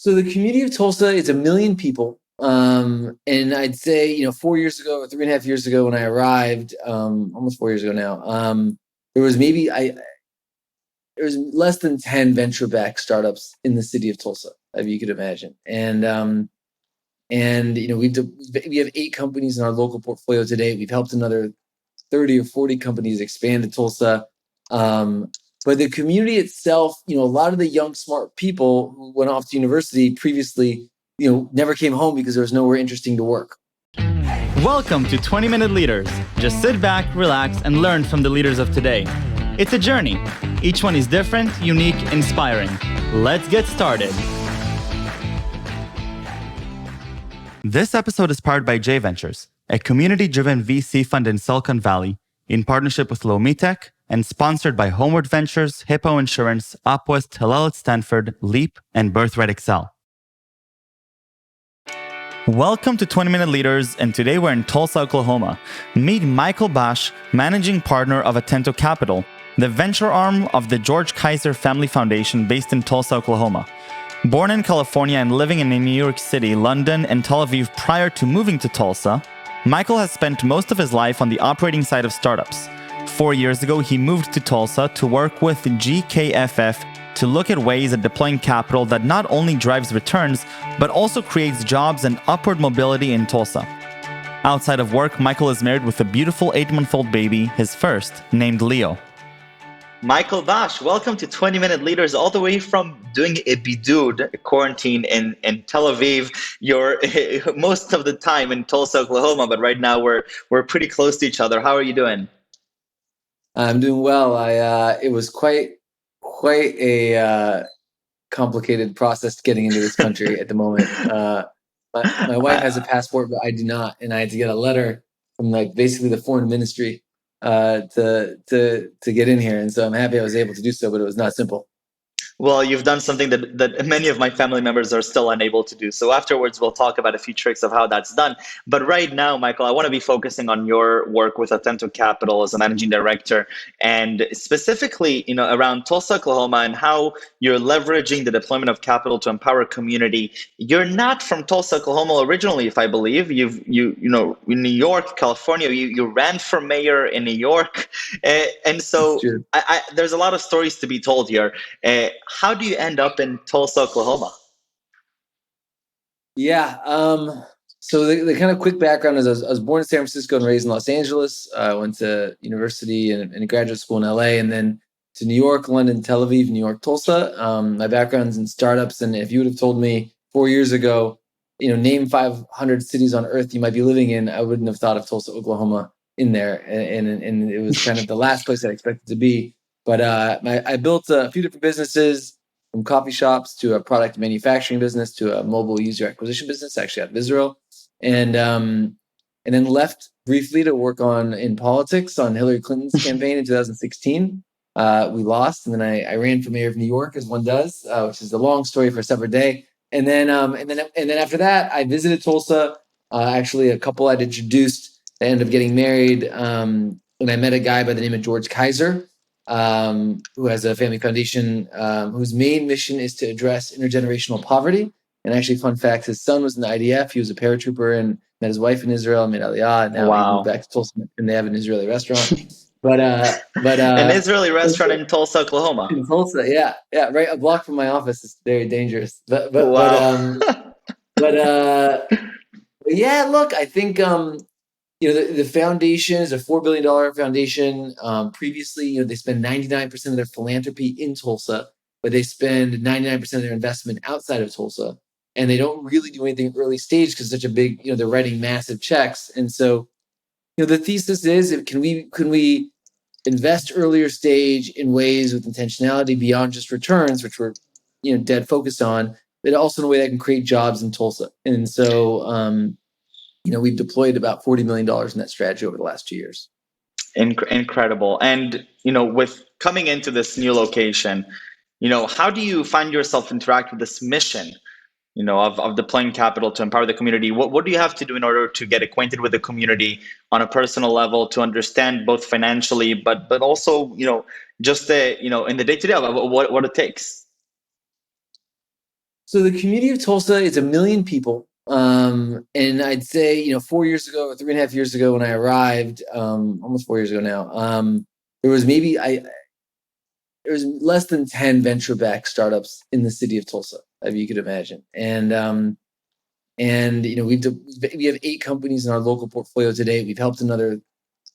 So the community of Tulsa is 1 million people. And I'd say, 4 years ago or 3.5 years ago when I arrived, almost 4 years ago now, there was there was less than 10 venture-backed startups in the city of Tulsa, if you could imagine. And we have 8 companies in our local portfolio today. We've helped another 30 or 40 companies expand to Tulsa. But the community itself, a lot of the young, smart people who went off to university previously, never came home because there was nowhere interesting to work. Welcome to 20-Minute Leaders. Just sit back, relax, and learn from the leaders of today. It's a journey. Each one is different, unique, inspiring. Let's get started. This episode is powered by J Ventures, a community-driven VC fund in Silicon Valley, in partnership with Lomitech, and sponsored by Homeward Ventures, Hippo Insurance, Upwest, Hillel at Stanford, Leap, and Birthright Excel. Welcome to 20-Minute Leaders, and today we're in Tulsa, Oklahoma. Meet Michael Basch, managing partner of Atento Capital, the venture arm of the George Kaiser Family Foundation based in Tulsa, Oklahoma. Born in California and living in New York City, London, and Tel Aviv prior to moving to Tulsa, Michael has spent most of his life on the operating side of startups. 4 years ago, he moved to Tulsa to work with GKFF to look at ways at deploying capital that not only drives returns, but also creates jobs and upward mobility in Tulsa. Outside of work, Michael is married with a beautiful 8-month-old baby, his first, named Leo. Michael Basch, welcome to 20-Minute Leaders, all the way from doing a bidud, a quarantine in Tel Aviv. You're most of the time in Tulsa, Oklahoma, but right now we're pretty close to each other. How are you doing? I'm doing well. It was quite a complicated process getting into this country at the moment. My wife has a passport, but I do not, and I had to get a letter from basically the foreign ministry to get in here, and so I'm happy I was able to do so, but it was not simple. Well, you've done something that many of my family members are still unable to do. So afterwards, we'll talk about a few tricks of how that's done. But right now, Michael, I want to be focusing on your work with Atento Capital as a managing director, and specifically, around Tulsa, Oklahoma, and how you're leveraging the deployment of capital to empower community. You're not from Tulsa, Oklahoma originally, if I believe. You in New York, California. You ran for mayor in New York, and so there's a lot of stories to be told here. How do you end up in Tulsa, Oklahoma? Yeah. So the kind of quick background is I was born in San Francisco and raised in Los Angeles. I went to university and graduate school in LA, and then to New York, London, Tel Aviv, New York, Tulsa. My background's in startups, and if you would have told me 4 years ago, name 500 cities on earth you might be living in, I wouldn't have thought of Tulsa, Oklahoma in there. And it was kind of the last place I expected to be. But I built a few different businesses, from coffee shops to a product manufacturing business to a mobile user acquisition business, actually out of Israel, and then left briefly to work in politics on Hillary Clinton's campaign in 2016. We lost, and then I ran for mayor of New York, as one does, which is a long story for a separate day. And then after that, I visited Tulsa. Actually, a couple I'd introduced. They ended up getting married, and I met a guy by the name of George Kaiser, who has a family foundation whose main mission is to address intergenerational poverty. And actually, fun fact, his son was in the IDF. He was a paratrooper and met his wife in Israel, made Aliyah. And now he moved back to Tulsa, and they have an Israeli restaurant. But an Israeli restaurant in Tulsa, Oklahoma. In Tulsa, yeah, right, a block from my office. Is very dangerous. But yeah, look, I think the foundation is a $4 billion foundation. Previously, they spend 99% of their philanthropy in Tulsa, but they spend 99% of their investment outside of Tulsa, and they don't really do anything early stage because it's such a big, they're writing massive checks. And so, the thesis is, can we invest earlier stage in ways with intentionality beyond just returns, which we're dead focused on, but also in a way that can create jobs in Tulsa. And so we've deployed about $40 million in that strategy over the last 2 years. Incredible. And with coming into this new location, how do you find yourself interact with this mission of deploying capital to empower the community? What do you have to do in order to get acquainted with the community on a personal level, to understand both financially, but also, just in the day-to-day, what it takes? So the community of Tulsa is 1 million people. And I'd say, 4 years ago or 3.5 years ago when I arrived, almost 4 years ago now, there was there was less than 10 venture-backed startups in the city of Tulsa, if you could imagine. And we have 8 companies in our local portfolio today. We've helped another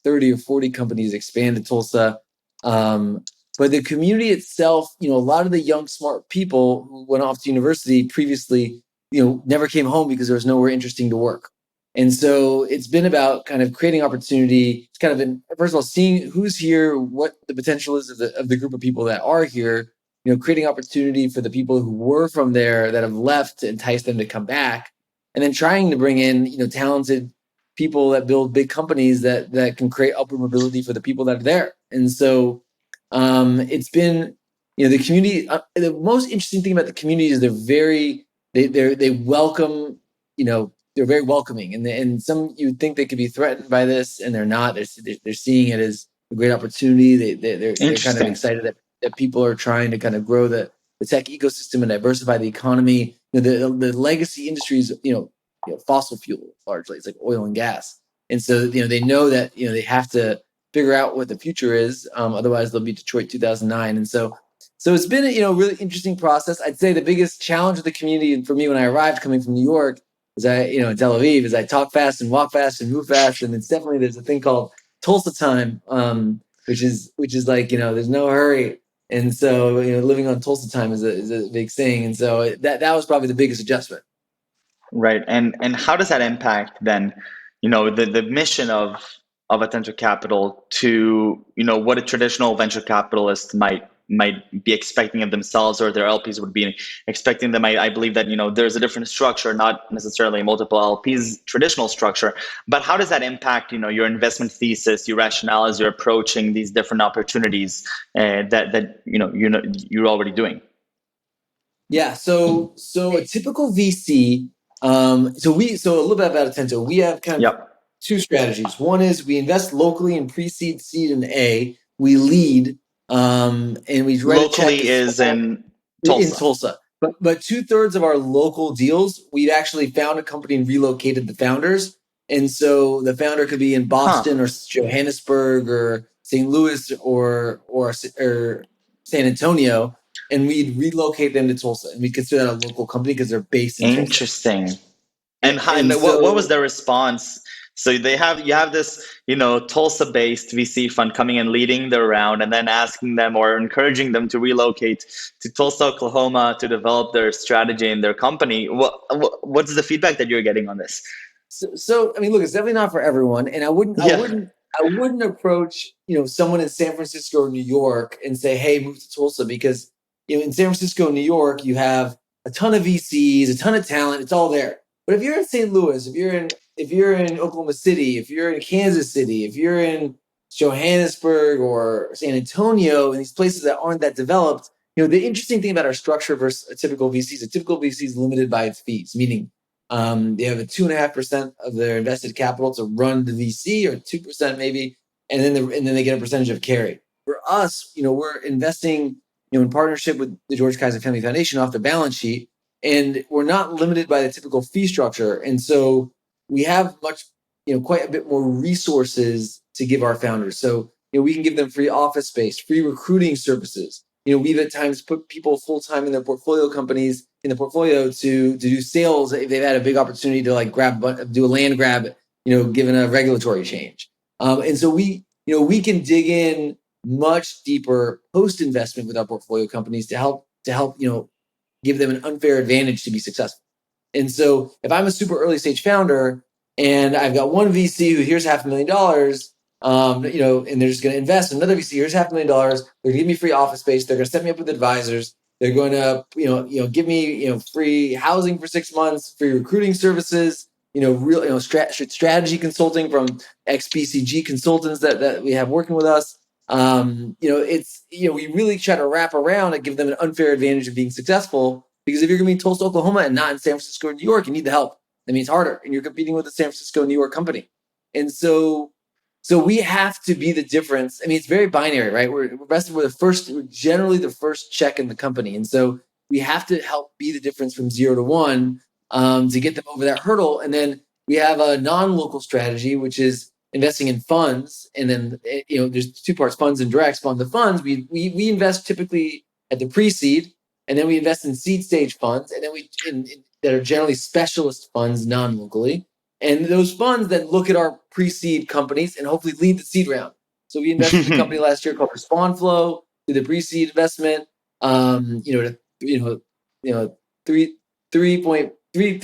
30 or 40 companies expand to Tulsa. But the community itself, a lot of the young, smart people who went off to university previously, never came home because there was nowhere interesting to work. And so it's been about kind of creating opportunity. It's kind of been, first of all, seeing who's here, what the potential is of the group of people that are here, creating opportunity for the people who were from there that have left to entice them to come back. And then trying to bring in, talented people that build big companies that can create upward mobility for the people that are there. And so it's been, the community. The most interesting thing about the community is they welcome, they're very welcoming, and some you'd think they could be threatened by this, and they're not. They're seeing it as a great opportunity. They're kind of excited that people are trying to kind of grow the tech ecosystem and diversify the economy. The legacy industries, fossil fuel largely. It's like oil and gas, and so they know that they have to figure out what the future is. Otherwise, they'll be Detroit 2009, and so it's been a really interesting process. I'd say the biggest challenge of the community, and for me when I arrived, coming from New York, is in Tel Aviv, is I talk fast and walk fast and move fast, and it's definitely there's a thing called Tulsa time, which is like there's no hurry. And so, living on Tulsa time is a big thing. And so that was probably the biggest adjustment. Right. And how does that impact then, the mission of Atento Capital to, what a traditional venture capitalist might be expecting of themselves, or their LPs would be expecting them. I believe that, there's a different structure, not necessarily multiple LPs, traditional structure, but how does that impact, your investment thesis, your rationale as you're approaching these different opportunities that you're already doing? Yeah. So a typical VC. So a little bit about Atento. We have kind of two strategies. One is we invest locally in pre-seed, seed, and A. We lead, and we write locally a check is in Tulsa. In Tulsa. But 2/3 of our local deals, we've actually found a company and relocated the founders. And so the founder could be in Boston or Johannesburg or St. Louis or San Antonio, and we'd relocate them to Tulsa, and we consider that a local company because they're based in Tulsa. Interesting. And what was their response? So you have this, Tulsa-based VC fund coming and leading the round, and then asking them or encouraging them to relocate to Tulsa, Oklahoma, to develop their strategy and their company. What's the feedback that you're getting on this? So I mean, look, it's definitely not for everyone, and I wouldn't approach someone in San Francisco or New York and say, hey, move to Tulsa, because in San Francisco, New York, you have a ton of VCs, a ton of talent, it's all there. But if you're in St. Louis, if you're in Oklahoma City, if you're in Kansas City, if you're in Johannesburg or San Antonio, and these places that aren't that developed, the interesting thing about our structure versus a typical VC is limited by its fees, meaning they have a 2.5% of their invested capital to run the VC, or 2% maybe, and then they get a percentage of carry. For us, we're investing, in partnership with the George Kaiser Family Foundation off the balance sheet, and we're not limited by the typical fee structure. And so we have quite a bit more resources to give our founders. So we can give them free office space, free recruiting services. We've at times put people full time in their portfolio companies in the portfolio to do sales if they've had a big opportunity to do a land grab, given a regulatory change. And so we can dig in much deeper post investment with our portfolio companies to help give them an unfair advantage to be successful. And so if I'm a super early stage founder and I've got one VC who here's $500,000, and they're just going to invest in another VC, here's $500,000. They're going to give me free office space. They're going to set me up with advisors. They're going to, give me, free housing for 6 months, free recruiting services, strategy consulting from ex-BCG consultants that we have working with us. We really try to wrap around and give them an unfair advantage of being successful, because if you're going to be in Tulsa, Oklahoma and not in San Francisco or New York, you need the help. That means harder, and you're competing with a San Francisco, New York company. And so we have to be the difference. I mean, it's very binary, right? We're generally the first check in the company. And so we have to help be the difference from 0 to 1 to get them over that hurdle. And then we have a non-local strategy, which is investing in funds. And then, there's two parts: funds and directs. On the funds, we invest typically at the pre-seed, and then we invest in seed stage funds, and then that are generally specialist funds non-locally. And those funds then look at our pre-seed companies and hopefully lead the seed round. So we invested in a company last year called Respawn Flow, did the pre-seed investment, $3.3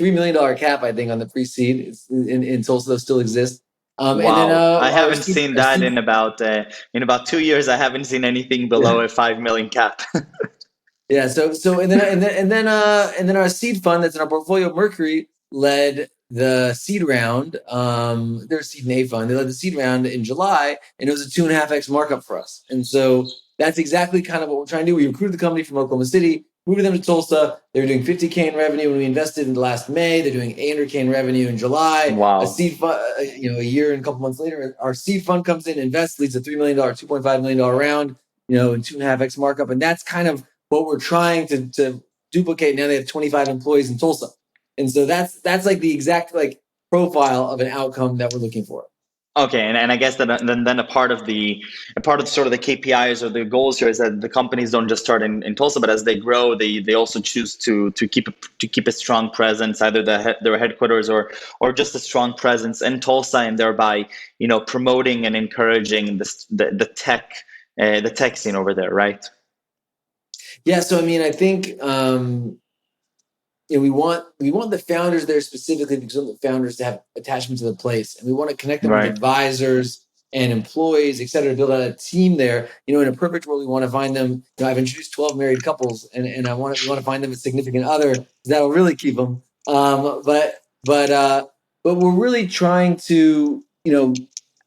million cap, I think, on the pre-seed. It's in Tulsa, those still exist. Wow. And then, I haven't seen that in about 2 years. I haven't seen anything below a 5 million cap. Yeah. So and then our seed fund that's in our portfolio, Mercury, led the seed round. They're a seed and A fund. They led the seed round in July, and it was a 2.5x markup for us. And so that's exactly kind of what we're trying to do. We recruited the company from Oklahoma City, moved them to Tulsa. They were doing $50K in revenue when we invested in last May. They're doing $800K in revenue in July. Wow. A seed fund, a year and a couple months later, our seed fund comes in, invests, leads a $3 million, $2.5 million round, and 2.5x markup. And that's kind of what we're trying to duplicate. Now they have 25 employees in Tulsa. And so that's like the exact profile of an outcome that we're looking for. Okay, and I guess that then a part of sort of the KPIs or the goals here is that the companies don't just start in Tulsa, but as they grow, they also choose to keep a strong presence, either their headquarters or just a strong presence in Tulsa, and thereby promoting and encouraging the tech scene over there, right? Yeah, so I mean, I think we want the founders there specifically because we want the founders to have attachment to the place, and we want to connect them with advisors and employees, et cetera, to build out a team there. In a perfect world, we want to find them. I've introduced 12 married couples, and we want to find them a significant other that'll really keep them. But we're really trying to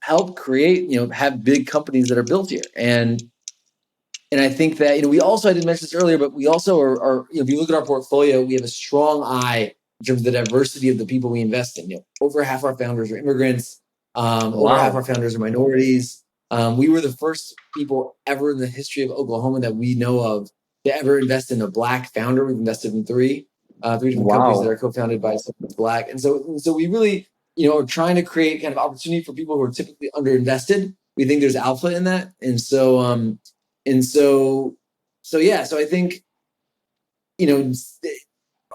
help create have big companies that are built here. And I think that, we also, I didn't mention this earlier, but we also are if you look at our portfolio, we have a strong eye in terms of the diversity of the people we invest in. Over half our founders are immigrants. Over half our founders are minorities. We were the first people ever in the history of Oklahoma that we know of to ever invest in a Black founder. We've invested in three different companies that are co-founded by someone Black. And so we really, are trying to create kind of opportunity for people who are typically underinvested. We think there's alpha in that. And so I think,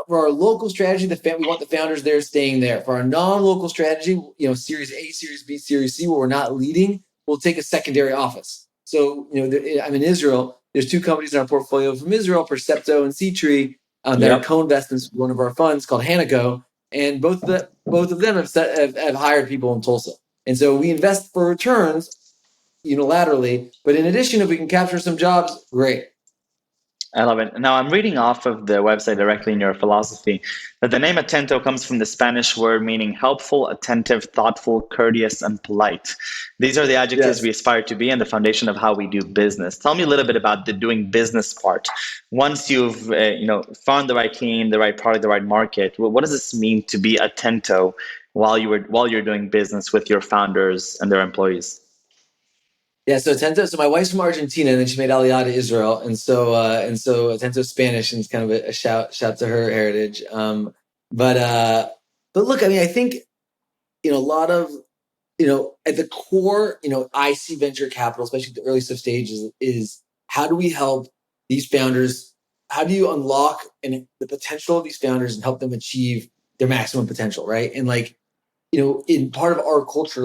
for our local strategy, we want the founders there staying there. For our non-local strategy, Series A, Series B, Series C, where we're not leading, we'll take a secondary office. So, I'm in Israel. There's two companies in our portfolio from Israel, Percepto and C-Tree, that are co-investments with one of our funds called Hanaco. And both of them have hired people in Tulsa. And so we invest for returns unilaterally, but in addition, if we can capture some jobs, great. I love it. Now I'm reading off of the website directly in your philosophy that the name Atento comes from the Spanish word meaning helpful, attentive, thoughtful, courteous, and polite. These are the adjectives we aspire to be and the foundation of how we do business. Tell me a little bit about the doing business part. Once you've found the right team, the right product, the right market, what does this mean to be Atento while you're doing business with your founders and their employees? Yeah, so Atento. So my wife's from Argentina, and then she made Aliyah to Israel, and so Atento's Spanish, and it's kind of a shout to her heritage. But look, I mean, I think a lot of at the core, I see venture capital, especially at the early stages, is how do we help these founders? How do you unlock the potential of these founders and help them achieve their maximum potential, right? And in part of our culture,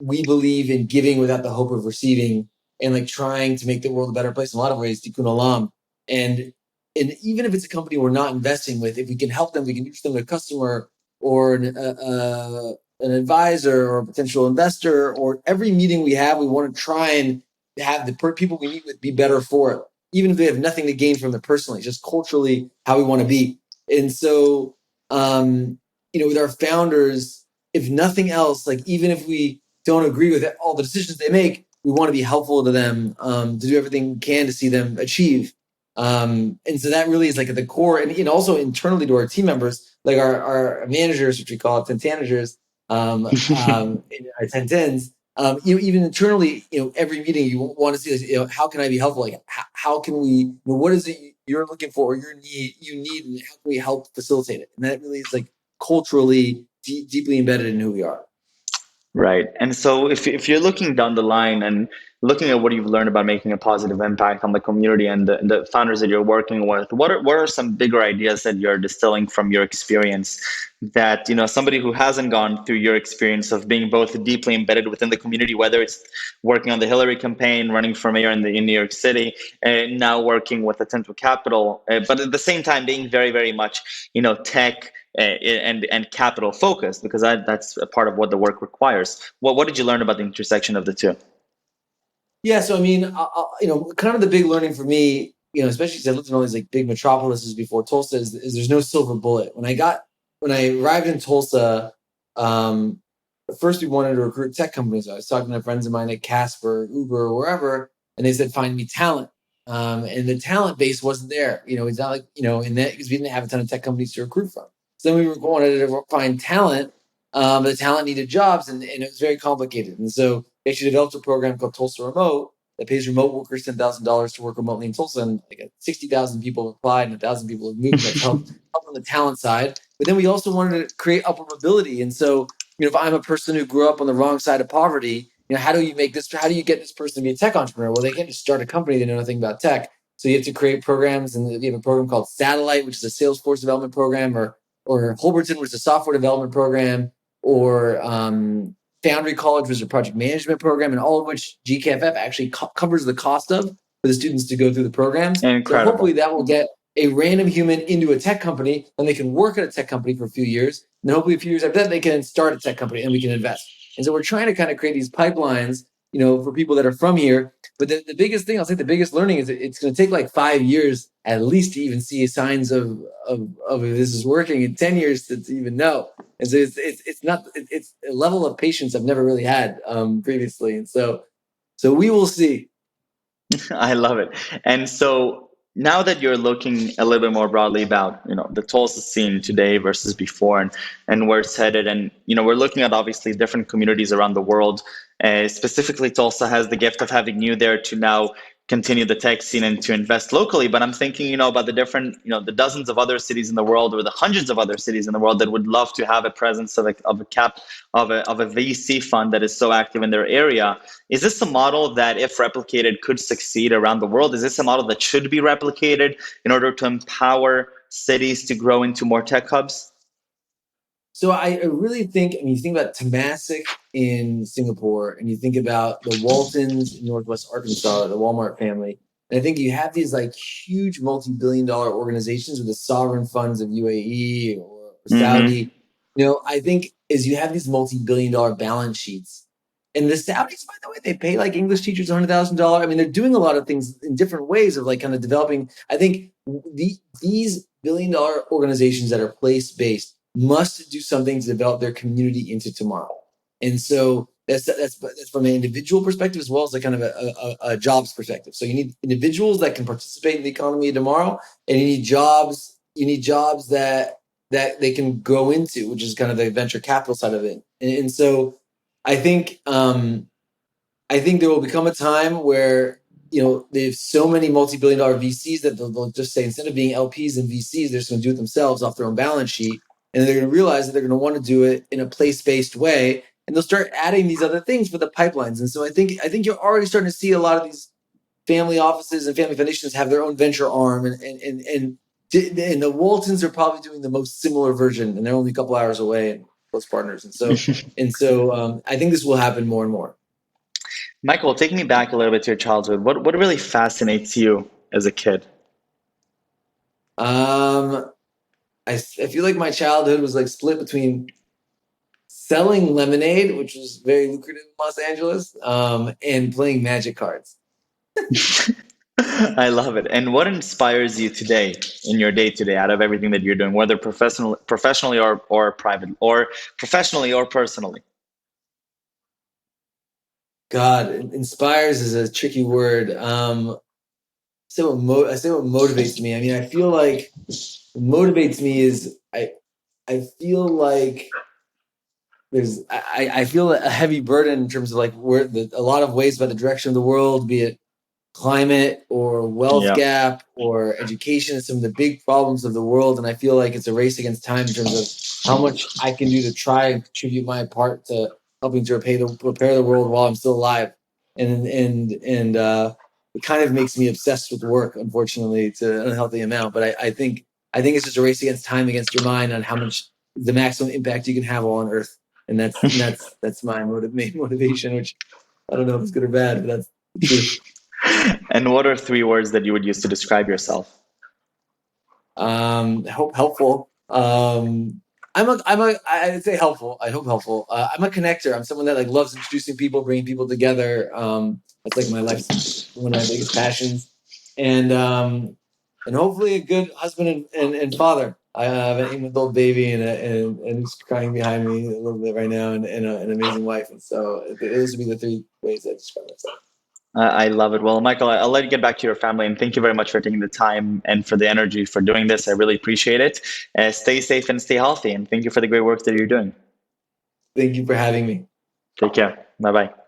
we believe in giving without the hope of receiving, and trying to make the world a better place in a lot of ways, tikkun olam. And even if it's a company we're not investing with, if we can help them, we can introduce them to a customer or an advisor or a potential investor, or every meeting we have, we want to try and have the people we meet with be better for it, even if they have nothing to gain from it personally, just culturally how we want to be. And so, with our founders, if nothing else, even if we don't agree with all the decisions they make, we want to be helpful to them, to do everything we can to see them achieve. And so that really is at the core, and also internally to our team members, our managers, which we call 10 managers, our 10 tens, even internally, every meeting you want to see is, how can I be helpful? Like, how can we, what is it you're looking for or you need, and how can we help facilitate it? And that really is like culturally deeply embedded in who we are. Right. And so if you're looking down the line and looking at what you've learned about making a positive impact on the community and the founders that you're working with, what are some bigger ideas that you're distilling from your experience that, somebody who hasn't gone through your experience of being both deeply embedded within the community, whether it's working on the Hillary campaign, running for mayor in New York City, and now working with Atento Capital, but at the same time being very, very much, tech and capital focused, because that's a part of what the work requires. What did you learn about the intersection of the two? Yeah, so I mean, kind of the big learning for me, especially because I lived in all these like big metropolises before Tulsa, is there's no silver bullet. When I arrived in Tulsa, first we wanted to recruit tech companies. I was talking to friends of mine at Casper, Uber, or wherever, and they said, find me talent. And the talent base wasn't there. It's not like, in that, because we didn't have a ton of tech companies to recruit from. So then we wanted to find talent, but the talent needed jobs, and it was very complicated. And so we actually developed a program called Tulsa Remote that pays remote workers $10,000 to work remotely in Tulsa. And like 60,000 people have applied and 1,000 people have moved. That's help on the talent side. But then we also wanted to create upward mobility. And so, if I'm a person who grew up on the wrong side of poverty, how do you get this person to be a tech entrepreneur? Well, they can't just start a company. They know nothing about tech. So you have to create programs, and we have a program called Satellite, which is a Salesforce development program, or Holberton, which is a software development program, or Foundry College, which is a project management program, and all of which GKFF actually covers the cost of for the students to go through the programs. Incredible. So hopefully that will get a random human into a tech company, and they can work at a tech company for a few years. And hopefully a few years after that, they can start a tech company and we can invest. And so we're trying to kind of create these pipelines, for people that are from here. But the biggest thing, I'll say the biggest learning is it's going to take like 5 years at least to even see signs of if this is working, and 10 years to even know. And so it's a level of patience I've never really had previously. And so we will see. I love it. And so now that you're looking a little bit more broadly about, the Tulsa scene today versus before, and where it's headed, and, we're looking at obviously different communities around the world. Specifically, Tulsa has the gift of having you there to now continue the tech scene and to invest locally. But I'm thinking, about the different, the dozens of other cities in the world, or the hundreds of other cities in the world that would love to have a presence of a VC fund that is so active in their area. Is this a model that, if replicated, could succeed around the world? Is this a model that should be replicated in order to empower cities to grow into more tech hubs? So I really think, you think about Temasek in Singapore, and you think about the Waltons in Northwest Arkansas, the Walmart family. And I think you have these like huge multi-billion-dollar organizations with the sovereign funds of UAE or Saudi. I think as you have these multi-billion-dollar balance sheets, and the Saudis, by the way, they pay like English teachers $100,000. They're doing a lot of things in different ways of like kind of developing. I think these billion-dollar organizations that are place-based must do something to develop their community into tomorrow. And so that's from an individual perspective as well as a kind of a jobs perspective. So you need individuals that can participate in the economy of tomorrow, and you need jobs that they can go into, which is kind of the venture capital side of it. And so I think there will become a time where there's so many multi-billion-dollar VCs that they'll just say, instead of being LPs and VCs, they're just going to do it themselves off their own balance sheet. And they're going to realize that they're going to want to do it in a place-based way, and they'll start adding these other things for the pipelines. And so I think you're already starting to see a lot of these family offices and family foundations have their own venture arm, and the Waltons are probably doing the most similar version, and they're only a couple hours away and close partners. And so I think this will happen more and more. Michael, take me back a little bit to your childhood. What really fascinates you as a kid? I feel like my childhood was like split between selling lemonade, which was very lucrative in Los Angeles, and playing magic cards. I love it. And what inspires you today in your day-to-day out of everything that you're doing, whether professionally or private, or professionally or personally? God, inspires is a tricky word. I say what motivates me. I feel like what motivates me is I feel like I feel a heavy burden in terms of like a lot of ways about the direction of the world, be it climate or wealth Yeah. gap or education, some of the big problems of the world. And I feel like it's a race against time in terms of how much I can do to try and contribute my part to helping to repair the world while I'm still alive. And it kind of makes me obsessed with work, unfortunately, to an unhealthy amount. But I think it's just a race against time, against your mind, on how much the maximum impact you can have on Earth. And that's my main motivation, which I don't know if it's good or bad, but that's the truth. And what are 3 words that you would use to describe yourself? Helpful. I'd say helpful. I hope helpful. I'm a connector. I'm someone that like loves introducing people, bringing people together. That's like my life's one of my biggest passions, and hopefully a good husband and father. I have an 8-month-old baby and who's crying behind me a little bit right now, and an amazing wife. And so those would be the 3 ways I describe myself. I love it. Well, Michael, I'll let you get back to your family, and thank you very much for taking the time and for the energy for doing this. I really appreciate it. Stay safe and stay healthy, and thank you for the great work that you're doing. Thank you for having me. Take care. Bye-bye.